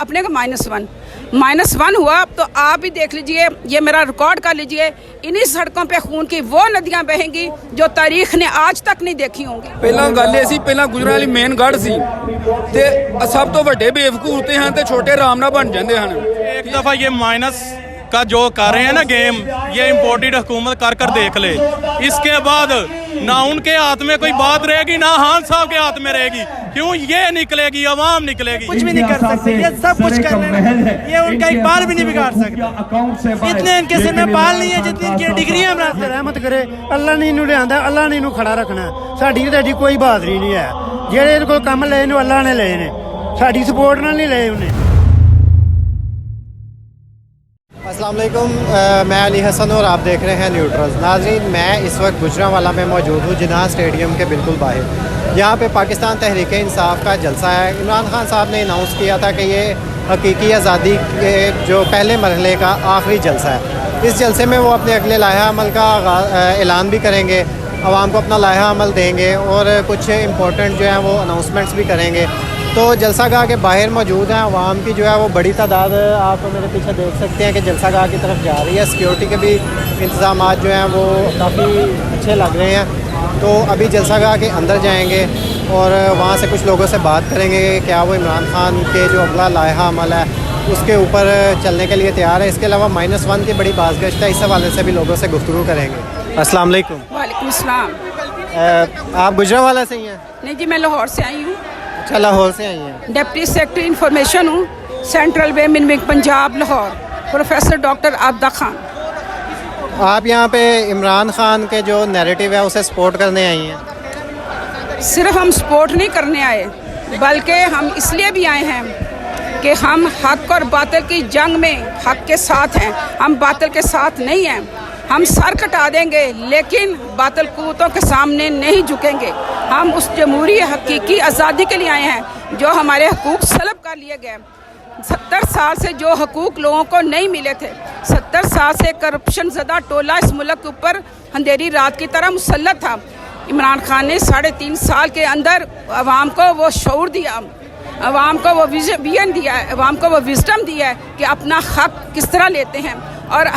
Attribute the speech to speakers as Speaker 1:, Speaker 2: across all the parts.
Speaker 1: अपने का -1 हुआ तो आप ही देख लीजिए, ये मेरा रिकॉर्ड कर लीजिए, इन्हीं सड़कों पे खून की वो नदियां बहेंगी जो तारीख ने आज तक नहीं देखी होंगी।
Speaker 2: ਪਹਿਲਾਂ ਗੱਲ ਇਹ ਸੀ, ਪਹਿਲਾਂ ਗੁਜਰਾਂਵਾਲੀ ਮੇਨ ਗੜ੍ਹ ਸੀ ਤੇ ਸਭ ਤੋਂ ਵੱਡੇ ਬੇਵਕੂਫ ਤੇ ਹਨ ਤੇ ਛੋਟੇ ਆਰਾਮ ਨਾਲ ਬਣ ਜਾਂਦੇ ਹਨ।
Speaker 3: एक दफ़ा ये माइनस का जो कर रहे हैं ना गेम, ये इम्पोर्टेड हुकूमत कर देख ले। इसके बाद ना उनके हाथ में कोई बात रहेगी ना खान साहब के हाथ में रहेगी। क्यों ये निकलेगी, अवाम निकलेगी।
Speaker 4: कुछ भी नहीं कर सकते, ये सब कुछ कर रहे हैं, ये उनका एक बाल भी नहीं बिगाड़ सकते। इतने इनके सिर में बाल नहीं है जितनी इनकी डिग्रियां बनाते। रहमत करे अल्लाह ने इन्हू लिया, अल्लाह ने इन्हू खड़ा रखना। साडी ते कोई बहादरी नहीं है, जेड़े इहदे कोल कम लए ने अल्लाह ने लए ने, साडी सपोर्ट नाल नहीं लए उन्हें।
Speaker 5: अस्सलाम वालेकुम, मैं अली हसन और आप देख रहे हैं न्यूट्रल्स। नाज़रीन, मैं इस वक्त गुजरांवाला में मौजूद हूँ, जिन्ना स्टेडियम के बिल्कुल बाहर। यहाँ पे पाकिस्तान तहरीक इंसाफ का जलसा है। इमरान खान साहब ने अनाउंस किया था कि ये हकीकी आज़ादी के जो पहले मरहले का आखिरी जलसा है। इस जलसे में वो अपने अगले लाहा अमल का ऐलान भी करेंगे, आवाम को अपना लाहा अमल देंगे और कुछ इम्पोर्टेंट जो है वो अनाउंसमेंट्स भी करेंगे। तो जलसा गाह के बाहर मौजूद हैं, आवाम की जो है वो बड़ी तादाद आप मेरे पीछे देख सकते हैं कि जलसा गाह की तरफ जा रही है। सिक्योरिटी के भी इंतज़ाम जो हैं वो काफ़ी अच्छे लग रहे हैं। तो अभी जलसा गाह के अंदर जाएंगे और वहाँ से कुछ लोगों से बात करेंगे कि क्या वो इमरान खान के जो अगला लाहा अमल है उसके ऊपर चलने के लिए तैयार है। इसके अलावा -1 की बड़ी बाज़गश्त है, इस हवाले से भी लोगों से गुफ्तगू करेंगे। अस्सलाम वालेकुम।
Speaker 1: वालेकुम अस्सलाम।
Speaker 5: आप गुजरांवाला से ही हैं?
Speaker 1: नहीं जी, मैं लाहौर से आई हूँ।
Speaker 5: अच्छा, लाहौर से आई हैं।
Speaker 1: डिप्टी सेक्रेटरी इंफॉर्मेशन हूँ, central women wing Punjab Lahore, professor doctor Abida Khan.
Speaker 5: आप यहाँ पे इमरान खान के जो नैरेटिव है उसे सपोर्ट करने आई हैं?
Speaker 1: सिर्फ हम सपोर्ट नहीं करने आए, बल्कि हम इसलिए भी आए हैं कि हम हक और बातिल की जंग में हक के साथ हैं, हम बातिल के साथ नहीं हैं। हम सर कटा देंगे लेकिन बातिल कुव्वतों के सामने नहीं झुकेंगे। हम उस जमहूरी हकीकी आज़ादी के लिए आए हैं जो हमारे हकूक़ सलब कर लिए गए। 70 साल से जो हकूक़ लोगों को नहीं मिले थे, 70 साल से करप्शन ज़दा टोला इस मुल्क के ऊपर अंधेरी रात की तरह मुसल्लत था। इमरान खान ने 3.5 साल के अंदर आवाम को वो शऊर दिया, आवाम को वो विजन दिया है, आवाम को वो विजडम दिया है कि अपना हक किस तरह लेते हैं। और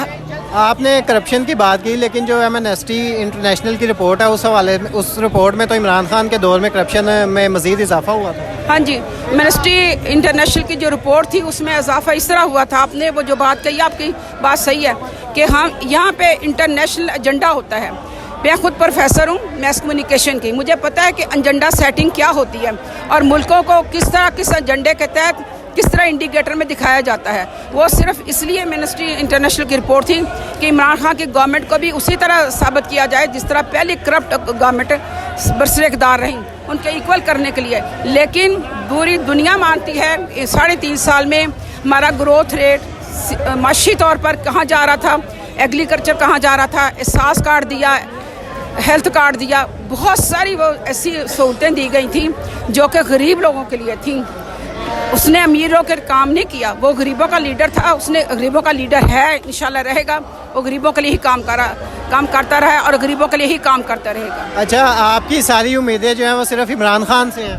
Speaker 5: आपने करप्शन की बात की, लेकिन जो एमनेस्टी इंटरनेशनल की रिपोर्ट है उस हवाले में, उस रिपोर्ट में तो इमरान खान के दौर में करप्शन में मज़ीद इजाफा हुआ था।
Speaker 1: हाँ जी, एमनेस्टी इंटरनेशनल की जो रिपोर्ट थी उसमें इजाफा इस तरह हुआ था। आपने वो जो बात कही, आपकी बात सही है कि हम यहाँ पे इंटरनेशनल एजेंडा होता है। मैं खुद प्रोफेसर हूँ मैस कम्युनिकेशन की, मुझे पता है कि एजेंडा सेटिंग क्या होती है और मुल्कों को किस तरह किस एजेंडे के तहत किस तरह इंडिकेटर में दिखाया जाता है। वो सिर्फ इसलिए एमनेस्टी इंटरनेशनल की रिपोर्ट थी कि इमरान खान की गवर्नमेंट को भी उसी तरह साबित किया जाए जिस तरह पहली करप्ट गवर्नमेंट बरसरेकदार रही, उनके इक्वल करने के लिए। लेकिन पूरी दुनिया मानती है 3.5 साल में हमारा ग्रोथ रेट माशी तौर पर कहाँ जा रहा था, एग्रीकल्चर कहाँ जा रहा था, एहसास कार्ड दिया, हेल्थ कार्ड दिया, बहुत सारी वो ऐसी सहूलतें दी गई थी जो कि गरीब लोगों के लिए थी। उसने अमीरों के काम नहीं किया, वो गरीबों का लीडर था, उसने गरीबों का लीडर है, इंशाल्लाह रहेगा। वो गरीबों के लिए ही काम करता रहा है और गरीबों के लिए ही काम करता रहेगा।
Speaker 5: अच्छा, आपकी सारी उम्मीदें जो हैं वो सिर्फ इमरान खान से हैं?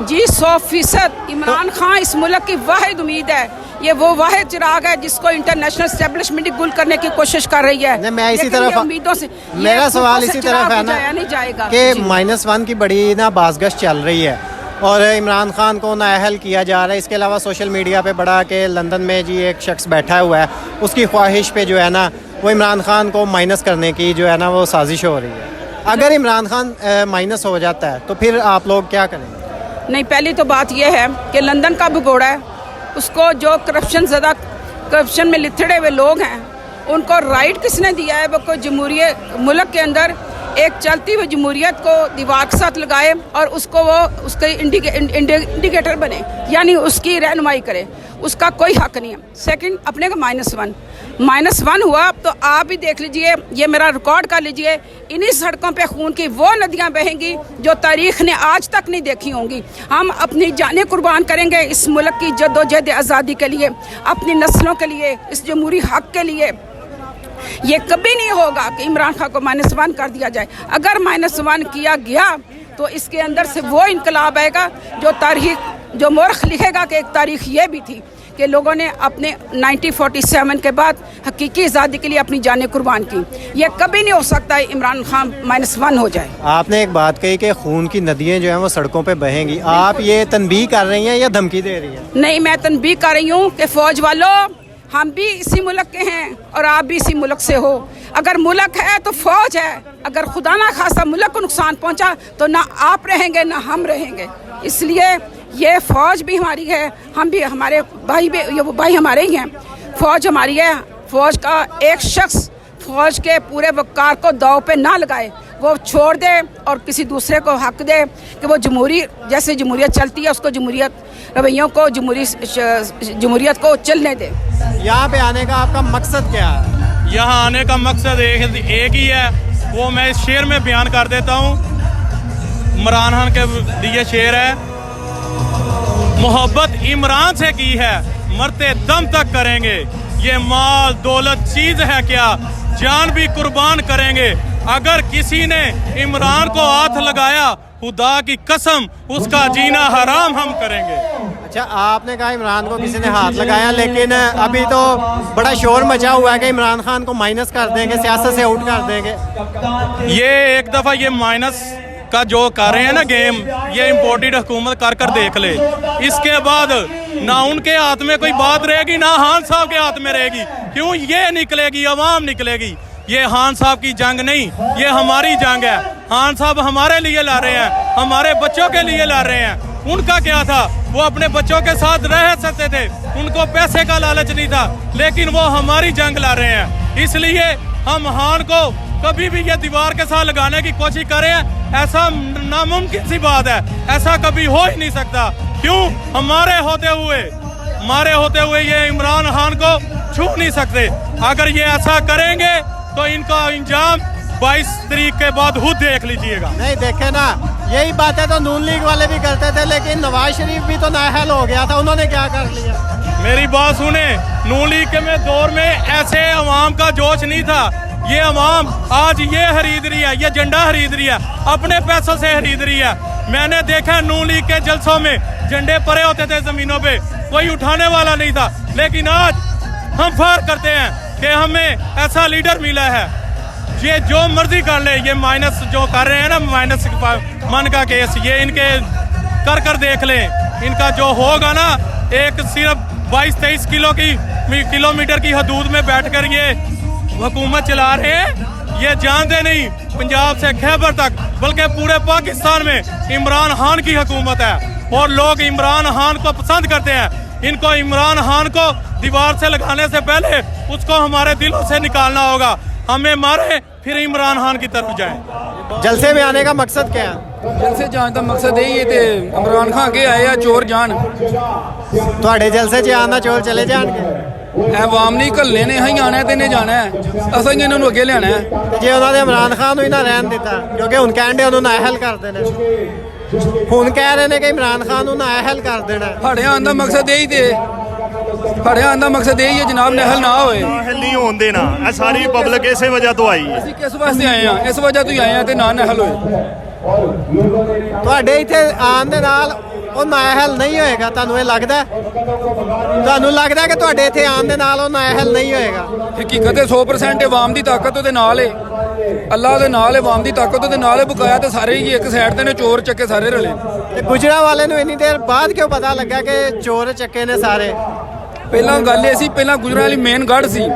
Speaker 1: जी 100% इमरान खान इस मुल्क की वाहिद उम्मीद है। ये वो वाहिद चिराग है जिसको इंटरनेशनल एस्टेब्लिशमेंट गुल करने की कोशिश कर रही है।
Speaker 5: मैं इसी तरफ
Speaker 1: उम्मीदों से,
Speaker 5: मेरा सवाल इसी तरफ है ना
Speaker 1: नहीं जाएगा
Speaker 5: कि -1 की बड़ी ना बाज़गश्त चल रही है और इमरान खान को नाअहल किया जा रहा है। इसके अलावा सोशल मीडिया पे बड़ा कि लंदन में जी एक शख्स बैठा हुआ है, उसकी ख्वाहिश पे जो है ना वो इमरान खान को माइनस करने की जो है ना वो साजिश हो रही है। अगर इमरान खान माइनस हो जाता है तो फिर आप लोग क्या करेंगे?
Speaker 1: नहीं, पहली तो बात यह है कि लंदन का भगोड़ा है, उसको जो करप्शन में लिथड़े हुए लोग हैं उनको राइट किसने दिया है वो कोई जमहूरियत मुल्क के अंदर एक चलती हुई जमहूरियत को दीवार के साथ लगाए और उसको वो उसके इंडिकेटर बने, यानी उसकी रहनुमाई करे, उसका कोई हक नहीं है। सेकंड, अपने का -1 हुआ तो आप ही देख लीजिए, ये मेरा रिकॉर्ड कर लीजिए, इन्हीं सड़कों पे खून की वो नदियां बहेंगी जो तारीख ने आज तक नहीं देखी होंगी। हम अपनी जानें कुर्बान करेंगे इस मुल्क की जद्दोजहद आज़ादी के लिए, अपनी नस्लों के लिए, इस जमहूरी हक के लिए। ये कभी नहीं होगा कि इमरान खान को -1 कर दिया जाए। अगर -1 किया गया तो इसके अंदर से वो इनकलाब आएगा जो तारीख जो मौरख लिखेगा कि एक तारीख ये भी थी कि लोगों ने अपने 1947 के बाद हकीकी आज़ादी के लिए अपनी जानें कुर्बान की। ये कभी नहीं हो सकता है इमरान खान -1 हो जाए।
Speaker 5: आपने एक बात कही कि खून की नदियाँ जो हैं वो सड़कों पे बहेंगी, आप ये तनबीह कर रही हैं या धमकी दे रही हैं?
Speaker 1: नहीं, मैं तनबीह कर रही हूँ कि फ़ौज वालों, हम भी इसी मुल्क के हैं और आप भी इसी मुल्क से हो। अगर मुल्क है तो फ़ौज है, अगर खुदा ना खासा मुल्क को नुकसान पहुँचा तो ना आप रहेंगे ना हम रहेंगे। इसलिए ये फ़ौज भी हमारी है, हम भी, हमारे भाई भी, ये भाई हमारे ही हैं। फ़ौज हमारी है। फ़ौज का एक शख्स फ़ौज के पूरे वक़ार को दाव पे ना लगाए, वो छोड़ दे और किसी दूसरे को हक दे कि वो जैसे जमहूरियत चलती है उसको जमहूरियत रवैयों को जमहूरियत को चलने दे।
Speaker 5: यहाँ पे आने का आपका मकसद क्या है?
Speaker 3: यहाँ आने का मकसद एक ही है, वो मैं इस शेर में बयान कर देता हूँ। इमरान खान के लिए शेर है, मोहब्बत इमरान से की है, मरते दम तक करेंगे। ये माल दौलत चीज है क्या, जान भी कुर्बान करेंगे। अगर किसी ने इमरान को हाथ लगाया, खुदा की कसम उसका जीना हराम हम करेंगे।
Speaker 5: अच्छा, आपने कहा इमरान को किसी ने हाथ लगाया, लेकिन अभी तो बड़ा शोर मचा हुआ है कि इमरान खान को माइनस कर देंगे, सियासत से आउट कर देंगे।
Speaker 3: ये एक दफ़ा ये माइनस का जो कर रहे हैं ना गेम, ये इम्पोर्टेड हुकूमत कर देख ले। इसके बाद ना उनके हाथ में कोई बात रहेगी ना खान साहब के हाथ में रहेगी। क्यों? ये निकलेगी, अवाम निकलेगी। ये खान साहब की जंग नहीं, ये हमारी जंग है। खान साहब हमारे लिए ला रहे हैं, हमारे बच्चों के लिए ला रहे हैं। उनका क्या था, वो अपने बच्चों के साथ रह सकते थे, उनको पैसे का लालच नहीं था, लेकिन वो हमारी जंग ला रहे हैं। इसलिए हम खान को कभी भी ये दीवार के साथ लगाने की कोशिश करें, ऐसा नामुमकिन सी बात है, ऐसा कभी हो ही नहीं सकता। क्यों? हमारे होते हुए ये इमरान खान को छू नहीं सकते। अगर ये ऐसा करेंगे तो इनका इंजाम 22 तारीख के बाद खुद देख लीजिएगा।
Speaker 5: नहीं देखे ना, यही बातें तो नून लीग वाले भी करते थे, लेकिन नवाज शरीफ भी तो नाअहल हो गया था, उन्होंने क्या कर लिया?
Speaker 3: मेरी बात सुने, नून लीग के दौर में ऐसे अवाम का जोश नहीं था। ये अवाम आज ये खरीद रही है, ये झंडा खरीद रही है, अपने पैसों से खरीद रही है। मैंने देखा नून लीग के जलसों में झंडे पड़े होते थे जमीनों पे, कोई उठाने वाला नहीं था। लेकिन आज हम फख्र करते हैं कि हमें ऐसा लीडर मिला है, ये जो मर्जी कर ले। ये माइनस जो कर रहे हैं ना, माइनस मन का केस, ये इनके कर देख लें। इनका जो होगा ना, एक सिर्फ 22-23 किलोमीटर की हदूद में बैठकर ये हुकूमत चला रहे हैं। ये जानते नहीं पंजाब से खैबर तक, बल्कि पूरे पाकिस्तान में इमरान खान की हुकूमत है और लोग इमरान खान को पसंद करते हैं। इनको इमरान खान को दीवार से लगाने से पहले उसको हमारे दिलों से निकालना होगा। हमें मारे फिर इमरान खान की तरफ जाएं।
Speaker 5: जलसे में आने का मकसद क्या है?
Speaker 2: जलसे जान का मकसद यही है ते इमरान खान के आए चोर जान,
Speaker 5: ਤੁਹਾਡੇ ਜਲਸੇ 'ਚ ਆਉਣਾ ਚੋਰ ਚਲੇ ਜਾਣਗੇ।
Speaker 2: अवाम नहीं घल्ले ने ही आना है, ने जाना है, असा ही इन्होंने अगे लियाना है।
Speaker 5: ਜੇ ਉਹਨਾਂ ਨੇ ਇਮਰਾਨ ਖਾਨ ਨੂੰ ਹੀ ਨਾ ਰਹਿਣ ਦਿੱਤਾ, ਕਿਉਂਕਿ ਹੁਣ ਕਹਿੰਦੇ ਉਹਨੂੰ ਨਾਅਹਲ ਕਰ ਦੇਣਾ, ਹੁਣ ਕਹਿ ਰਹੇ ਨੇ ਕਿ ਇਮਰਾਨ ਖਾਨ ਨੂੰ ਨਾਅਹਲ ਕਰ ਦੇਣਾ।
Speaker 2: ਸਾਡੇ ਆਉਣ ਦਾ ਮਕਸਦ ਇਹੀ ਤੇ ਸਾਡੇ ਆਉਣ ਦਾ ਮਕਸਦ ਇਹੀ ਹੈ ਜਨਾਬ, ਨਹਿਲ ਨਾ ਹੋਏ,
Speaker 6: ਨਾਹਲ ਨਹੀਂ ਹੋਣ ਦੇਣਾ। ਇਹ ਸਾਰੀ ਪਬਲਿਕ ਇਸੇ ਵਜ੍ਹਾ ਤੋਂ ਆਈ ਹੈ।
Speaker 2: ਅਸੀਂ ਕਿਸ ਵਾਸਤੇ ਆਏ ਆ, ਇਸ ਵਜ੍ਹਾ ਤੋਂ ਹੀ ਆਏ ਆ ਤੇ ਨਾ ਨਹਿਲ ਹੋਏ।
Speaker 5: ਤੁਹਾਡੇ ਇੱਥੇ ਆਉਣ ਦੇ ਨਾਲ ਉਹ ਨਾਅਹਲ ਨਹੀਂ ਹੋਏਗਾ, ਤੁਹਾਨੂੰ ਇਹ ਲੱਗਦਾ? ਤੁਹਾਨੂੰ ਲੱਗਦਾ ਕਿ ਤੁਹਾਡੇ ਇੱਥੇ ਆਉਣ ਦੇ ਨਾਲ ਉਹ ਨਾਅਹਲ ਨਹੀਂ ਹੋਏਗਾ?
Speaker 2: ਹਕੀਕਤ 100% ਆਵਾਮ ਦੀ ਤਾਕਤ ਉਹਦੇ ਨਾਲ ਏ, ਅੱਲਾਹ ਦੇ ਨਾਲ ਏ, ਆਵਾਮ ਦੀ ਤਾਕਤ ਉਹਦੇ ਨਾਲ ਏ। ਬਕਾਇਆ ਤੇ ਸਾਰੇ ਹੀ ਇੱਕ ਸਾਈਡ ਤੇ ਨੇ, ਚੋਰ ਚੱਕੇ ਸਾਰੇ ਰਲੇ।
Speaker 5: ਤੇ ਗੁਜਰਾਂ ਵਾਲੇ ਨੂੰ ਇੰਨੀ ਦੇਰ ਬਾਅਦ ਕਿਉਂ ਪਤਾ ਲੱਗਾ ਕਿ ਚੋਰ ਚੱਕੇ ਨੇ ਸਾਰੇ?
Speaker 2: ਪਹਿਲਾਂ ਗੱਲ ਇਹ ਸੀ, ਪਹਿਲਾਂ ਗੁਜਰਾਂ ਵਾਲੀ ਮੇਨ ਗੜ੍ਹ ਸੀ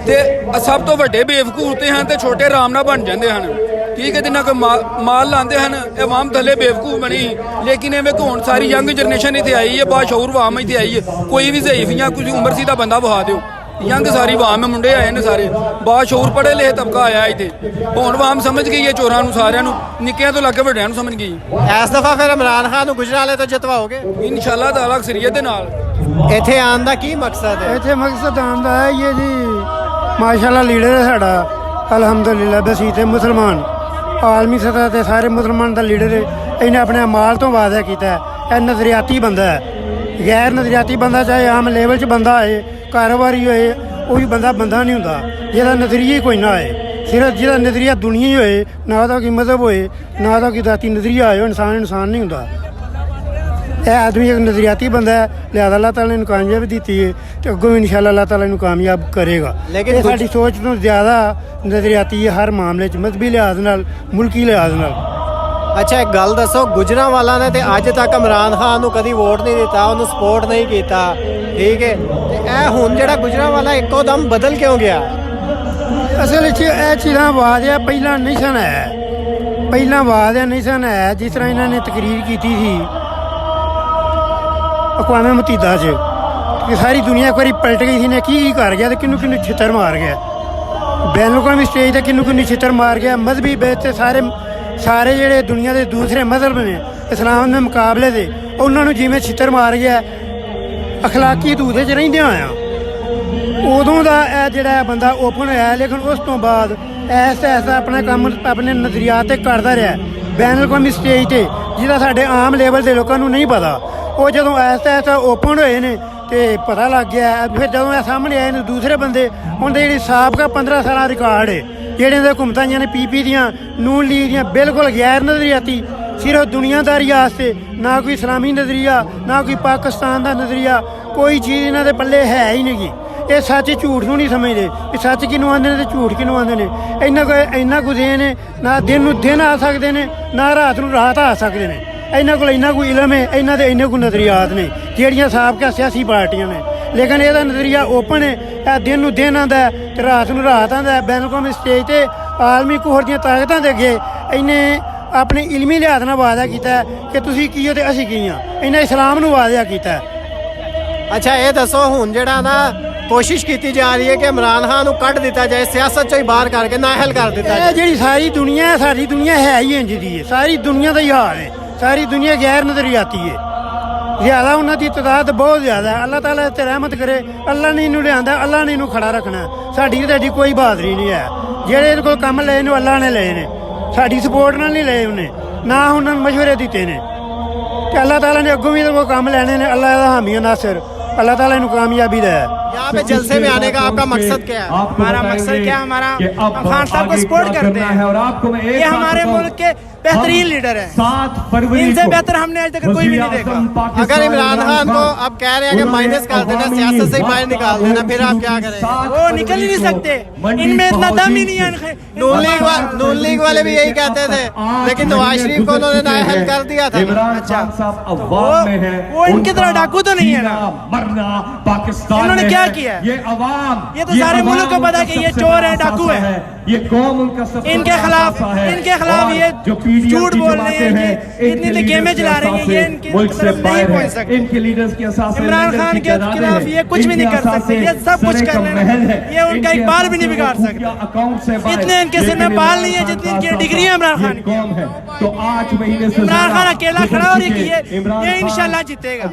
Speaker 2: ਤੇ ਸਭ ਤੋਂ ਵੱਡੇ ਬੇਵਕੂਫ ਤੇ ਹਨ ਤੇ ਛੋਟੇ ਆਰਾਮ ਨਾਲ ਬਣ ਜਾਂਦੇ ਹਨ। ਠੀਕ ਹੈ, ਜਿੰਨਾ ਕੋ ਮਾਲ ਲਾਉਂਦੇ ਹਨ, ਇਹ ਆਵਾਮ ਥੱਲੇ ਬੇਵਕੂਫ ਬਣੀ। ਲੇਕਿਨ ਐਵੇਂ ਕਿ ਹੁਣ ਸਾਰੀ ਯੰਗ ਜਨਰੇਸ਼ਨ ਇੱਥੇ ਆਈ ਹੈ, ਬਾਸ਼ਊਰ ਆਵਾਮ ਇੱਥੇ ਆਈ ਹੈ। ਕੋਈ ਵੀ ਜ਼ਈਫ ਜਾਂ ਕੁਝ ਉਮਰ ਸੀ ਦਾ ਬੰਦਾ ਵਹਾ ਦਿਓ, ਯੰਗ ਸਾਰੀ ਆਵਾਮ ਮੁੰਡੇ ਆਏ ਨੇ, ਸਾਰੇ ਬਾਸ਼ਊਰ ਪੜ੍ਹੇ ਲਿਖੇ ਤਬਕਾ ਆਇਆ ਇੱਥੇ। ਹੁਣ ਆਵਾਮ ਸਮਝ ਗਈ ਹੈ ਚੋਰਾਂ ਨੂੰ, ਸਾਰਿਆਂ ਨੂੰ, ਨਿੱਕਿਆਂ ਤੋਂ ਲੱਗ ਕੇ ਵੱਡਿਆਂ ਨੂੰ ਸਮਝ ਗਈ।
Speaker 5: ਇਸ ਦਫਾ ਫਿਰ ਇਮਰਾਨ ਖਾਨ ਨੂੰ ਗੁਜਰਾਂ ਵਾਲੇ ਤੋਂ ਜਿਤਵਾਓਗੇ
Speaker 2: ਇਨਸ਼ਾਅੱਲਾ ਤਾਲਾ ਅਕਸਰੀਅਤ ਦੇ ਨਾਲ।
Speaker 5: ਇੱਥੇ ਆਉਣ ਦਾ ਕੀ ਮਕਸਦ ਹੈ?
Speaker 4: ਇੱਥੇ ਮਕਸਦ ਆਉਣ ਦਾ ਹੈ ਇਹ ਜੀ, ਮਾਸ਼ਾਅੱਲਾ ਲੀਡਰ ਹੈ ਸਾਡਾ, ਅਲਹਮਦੁਲਿਲਾ ਬਸੀਤ ਮੁਸਲਮਾਨ, ਆਲਮੀ ਸਤਹ ਤੇ ਸਾਰੇ ਮੁਸਲਮਾਨ ਦਾ ਲੀਡਰ ਹੈ। ਇਹਨੇ ਆਪਣੇ ਮਾਲ ਤੋਂ ਵਾਅਦਾ ਕੀਤਾ ਹੈ। ਇਹ ਨਜ਼ਰੀਆਤੀ ਬੰਦਾ ਹੈ, ਗੈਰ ਨਜ਼ਰੀਆਤੀ ਬੰਦਾ, ਚਾਹੇ ਆਮ ਲੈਵਲ 'ਚ ਬੰਦਾ ਹੋਏ, ਕਾਰੋਬਾਰੀ ਹੋਏ, ਉਹ ਵੀ ਬੰਦਾ ਨਹੀਂ ਹੁੰਦਾ ਜਿਹਦਾ ਨਜ਼ਰੀਆ ਹੀ ਕੋਈ ਨਾ ਹੋਏ। ਸਿਰਫ ਜਿਹਦਾ ਨਜ਼ਰੀਆ ਦੁਨੀਆ ਹੀ ਹੋਏ, ਨਾ ਉਹਦਾ ਕੋਈ ਮਜ਼ਹਬ ਹੋਏ, ਨਾ ਉਹਦਾ ਕੋਈ ਦਾਤੀ ਨਜ਼ਰੀਆ ਹੋਏ, ਉਹ ਇਨਸਾਨ ਨਹੀਂ ਹੁੰਦਾ। ਇਹ ਆਦਮੀ ਇੱਕ ਨਜ਼ਰੀਆਤੀ ਬੰਦਾ ਹੈ, ਲਿਹਾਜ਼ਾ ਅੱਲਾਹ ਤਾਲਾ ਨੇ ਕਾਮਯਾਬੀ ਦਿੱਤੀ ਹੈ ਤੇ ਅੱਗੋਂ ਵੀ ਇਨਸ਼ਾਅੱਲਾ ਅੱਲਾਹ ਤਾਲਾ ਇਹਨੂੰ ਕਾਮਯਾਬ ਕਰੇਗਾ।
Speaker 5: ਲੇਕਿਨ
Speaker 4: ਇਹ ਸਾਡੀ ਸੋਚ ਤੋਂ ਜ਼ਿਆਦਾ ਨਜ਼ਰੀਆਤੀ ਹੈ ਹਰ ਮਾਮਲੇ 'ਚ, ਮਜ਼ਹਬੀ ਲਿਹਾਜ਼ ਨਾਲ, ਮੁਲਕੀ ਲਿਹਾਜ਼ ਨਾਲ।
Speaker 5: ਅੱਛਾ, ਇੱਕ ਗੱਲ ਦੱਸੋ, ਗੁਜਰਾਂਵਾਲਾ ਨੇ ਤੇ ਅੱਜ ਤੱਕ ਇਮਰਾਨ ਖਾਨ ਨੂੰ ਕਦੀ ਵੋਟ ਨਹੀਂ ਦਿੱਤਾ, ਉਹਨੂੰ ਸਪੋਰਟ ਨਹੀਂ ਕੀਤਾ, ਠੀਕ ਹੈ, ਤੇ ਇਹ ਹੁਣ ਜਿਹੜਾ ਗੁਜਰਾਂਵਾਲਾ ਇੱਕੋ ਦਮ ਬਦਲ ਕਿਉਂ ਗਿਆ?
Speaker 4: ਅਸਲ ਵਿੱਚ ਇਹ ਚੀਜ਼ਾਂ ਬਾਅਦ ਆ, ਪਹਿਲਾਂ ਨਹੀਂ ਸਨ ਹੈ, ਪਹਿਲਾਂ ਬਾਅਦ ਆ ਨਹੀਂ ਸਨ ਹੈ। ਜਿਸ ਤਰ੍ਹਾਂ ਇਹਨਾਂ ਨੇ ਤਕਰੀਰ ਕੀਤੀ ਸੀ ਅਕਵਾਮ ਮੁਤੱਹਿਦਾ 'ਚ ਕਿ ਸਾਰੀ ਦੁਨੀਆ ਇੱਕ ਵਾਰੀ ਪਲਟ ਗਈ ਸੀ ਨੇ ਕੀ ਕਰ ਗਿਆ ਤੇ ਕਿਹਨੂੰ ਕਿਹਨੂੰ ਛਿੱਤਰ ਮਾਰ ਗਿਆ, ਬੈਨ ਅਲ-ਅਕਵਾਮੀ ਸਟੇਜ ਤੇ ਕਿਹਨੂੰ ਕਿਹਨੂੰ ਛਿੱਤਰ ਮਾਰ ਗਿਆ। ਮਜ਼ਹਬੀ ਬੇਸ ਤੇ ਸਾਰੇ ਜਿਹੜੇ ਦੁਨੀਆ ਦੇ ਦੂਸਰੇ ਮਜ਼ਹਬ ਨੇ ਇਸਲਾਮ ਦੇ ਮੁਕਾਬਲੇ ਦੇ, ਉਹਨਾਂ ਨੂੰ ਜਿਵੇਂ ਛਿੱਤਰ ਮਾਰ ਗਿਆ, ਅਖਲਾਕੀ ਦੂਦੇ 'ਚ ਰਹਿੰਦੇ ਹੋਇਆ ਉਦੋਂ ਦਾ ਇਹ ਜਿਹੜਾ ਬੰਦਾ ਓਪਨ ਹੋਇਆ। ਲੇਕਿਨ ਉਸ ਤੋਂ ਬਾਅਦ ਐਸਾ ਆਪਣਾ ਕੰਮ ਆਪਣੇ ਨਜ਼ਰੀਆਤ ਤੇ ਕਰਦਾ ਰਿਹਾ ਬੈਨ ਅਲ-ਅਕਵਾਮੀ ਸਟੇਜ ਤੇ, ਜਿਹਦਾ ਸਾਡੇ ਆਮ ਲੈਵਲ ਦੇ ਲੋਕਾਂ ਨੂੰ ਨਹੀਂ ਪਤਾ। ਉਹ ਜਦੋਂ ਐਸਾ ਓਪਨ ਹੋਏ ਨੇ ਤੇ ਪਤਾ ਲੱਗ ਗਿਆ। ਫਿਰ ਜਦੋਂ ਇਹ ਸਾਹਮਣੇ ਆਏ ਨੇ ਦੂਸਰੇ ਬੰਦੇ, ਉਹਦੇ ਜਿਹੜੀ ਸਾਬਕਾ 15 ਸਾਲਾਂ ਰਿਕਾਰਡ ਹੈ, ਜਿਹੜੇ ਦੇ ਹੁਕੂਮਤਾਂ ਨੇ ਪੀਪੀ ਦੀਆਂ, ਨੂਨ ਲੀਗ ਦੀਆਂ, ਬਿਲਕੁਲ ਗੈਰ ਨਜ਼ਰੀਆਤੀ, ਸਿਰਫ ਦੁਨੀਆਦਾਰੀ ਵਾਸਤੇ, ਨਾ ਕੋਈ ਇਸਲਾਮੀ ਨਜ਼ਰੀਆ, ਨਾ ਕੋਈ ਪਾਕਿਸਤਾਨ ਦਾ ਨਜ਼ਰੀਆ, ਕੋਈ ਚੀਜ਼ ਇਹਨਾਂ ਦੇ ਪੱਲੇ ਹੈ ਹੀ ਨਹੀਂ ਗੀ। ਇਹ ਸੱਚ ਝੂਠ ਨੂੰ ਨਹੀਂ ਸਮਝਦੇ ਕਿ ਸੱਚ ਕਿਹਨੂੰ ਆਉਂਦੇ ਨੇ ਤੇ ਝੂਠ ਕਿਹਨੂੰ ਆਉਂਦੇ ਨੇ। ਇੰਨਾ ਕੁ ਦੇਣ ਨੇ, ਨਾ ਦਿਨ ਨੂੰ ਦਿਨ ਆ ਸਕਦੇ ਨੇ, ਨਾ ਰਾਤ ਨੂੰ ਰਾਤ ਆ ਸਕਦੇ ਨੇ। ਇਹਨਾਂ ਕੋਲ ਇੰਨਾ ਕੋਈ ਇਲਮ ਹੈ, ਇਹਨਾਂ ਦੇ ਇੰਨੇ ਕੋਈ ਨਜ਼ਰੀਆਤ ਨੇ ਜਿਹੜੀਆਂ ਸਾਬਕਾ ਸਿਆਸੀ ਪਾਰਟੀਆਂ ਨੇ। ਲੇਕਿਨ ਇਹਦਾ ਨਜ਼ਰੀਆ ਓਪਨ ਹੈ, ਇਹ ਦਿਨ ਨੂੰ ਦਿਨ ਆਉਂਦਾ ਤੇ ਰਾਤ ਨੂੰ ਰਾਤ ਆਉਂਦਾ। ਬੈਨ ਅਲ-ਅਕਵਾਮੀ ਸਟੇਜ ਤੇ ਆਲਮੀ ਕੋਹਰ ਦੀਆਂ ਤਾਕਤਾਂ ਦੇ ਅੱਗੇ ਇਹਨੇ ਆਪਣੇ ਇਲਮੀ ਲਿਹਾਜ਼ ਨਾਲ ਵਾਅਦਾ ਕੀਤਾ ਕਿ ਤੁਸੀਂ ਕੀ ਹੋ ਤੇ ਅਸੀਂ ਕੀ ਹਾਂ। ਇਹਨੇ ਇਸਲਾਮ ਨੂੰ ਵਾਅਦਾ ਕੀਤਾ।
Speaker 5: ਅੱਛਾ, ਇਹ ਦੱਸੋ, ਹੁਣ ਜਿਹੜਾ ਨਾ ਕੋਸ਼ਿਸ਼ ਕੀਤੀ ਜਾ ਰਹੀ ਹੈ ਕਿ ਇਮਰਾਨ ਖਾਨ ਨੂੰ ਕੱਢ ਦਿੱਤਾ ਜਾਏ, ਸਿਆਸਤ ਚੋਂ ਹੀ ਬਾਹਰ ਕਰਕੇ ਨਾਅਹਲ ਕਰ ਦਿੱਤਾ ਜਾਏ।
Speaker 4: ਇਹ ਜਿਹੜੀ ਸਾਰੀ ਦੁਨੀਆ, ਸਾਡੀ ਦੁਨੀਆ ਹੈ ਹੀ ਇੰਝ ਦੀ ਹੈ, ਸਾਰੀ ਦੁਨੀਆ ਦਾ ਹੀ ਹਾਲ ਹੈ। ਸਾਰੀ ਦੁਨੀਆ ਗੈਰ ਨਜ਼ਰੀਆਤੀ ਹੈ, ਜ਼ਿਆਦਾ ਉਹਨਾਂ ਦੀ ਤਾਦਾਦ ਬਹੁਤ ਜ਼ਿਆਦਾ ਹੈ। ਅੱਲਾਹ ਤਾਲਾ ਤੇ ਰਹਿਮਤ ਕਰੇ, ਅੱਲਾਹ ਨੇ ਇਹਨੂੰ ਲਿਆਂਦਾ, ਅੱਲਾਹ ਨੇ ਇਹਨੂੰ ਖੜਾ ਰੱਖਣਾ। ਸਾਡੀ ਤੁਹਾਡੀ ਕੋਈ ਬਹਾਦਰੀ ਨਹੀਂ ਹੈ। ਜਿਹੜੇ ਇਹਦੇ ਕੋਲ ਕੰਮ ਲਏ ਨੇ ਅੱਲਾਹ ਨੇ ਲਏ ਨੇ, ਸਾਡੀ ਸਪੋਰਟ ਨਾਲ ਨਹੀਂ ਲਏ ਉਹਨੇ, ਨਾ ਉਹਨਾਂ ਨੂੰ ਮਸ਼ਵਰੇ ਦਿੱਤੇ ਨੇ। ਤੇ ਅੱਲਾਹ ਤਾਲਾ ਨੇ ਅੱਗੋਂ ਵੀ ਇਹਦੇ ਕੋਲ ਕੰਮ ਲੈਣੇ ਨੇ। ਅੱਲਾह ਦਾ हामी नासिर, अल्लाह ताला इनको कामयाबी दे।
Speaker 5: यहाँ पे जलसे में आने का आपका मकसद क्या है?
Speaker 7: हमारा मकसद क्या, हमारा हम खान साहब को सपोर्ट करते हैं और आपको ये हमारे मुल्क के बेहतरीन लीडर है, इनसे बेहतर हमने आज तक कोई भी नहीं देखा।
Speaker 5: अगर इमरान खान को अब कह रहे हैं कि माइनस कर देना, सियासत से ही बाहर निकाल देना, फिर आप क्या करें?
Speaker 7: वो निकल ही नहीं सकते, इनमें इतना दम ही नहीं है।
Speaker 5: नून लीग वाले भी यही कहते थे, लेकिन नवाज शरीफ को उन्होंने नाअहल कर दिया था।
Speaker 7: अच्छा, वो इनकी तरह डाकू तो नहीं है ना, इन्होंने क्या किया है? ये तो सारे मुल्क को पता कि ये चोर है, डाकू है। इनके खिलाफ ये झूठ बोल रहे हैं, इतनी गेमें चला रहे हैं, ये इनकी तरफ नहीं पहुंच सकते। इमरान खान के खिलाफ ये कुछ भी नहीं कर सकते, ये सब कुछ कर रहे हैं, ये उनका एक बाल भी नहीं बिगाड़ सकते। इतने इनके सिर में बाल नहीं है जितनी इनकी डिग्री है इमरान खान की। इमरान खान अकेला खड़ा और ये इंशाल्लाह जीतेगा।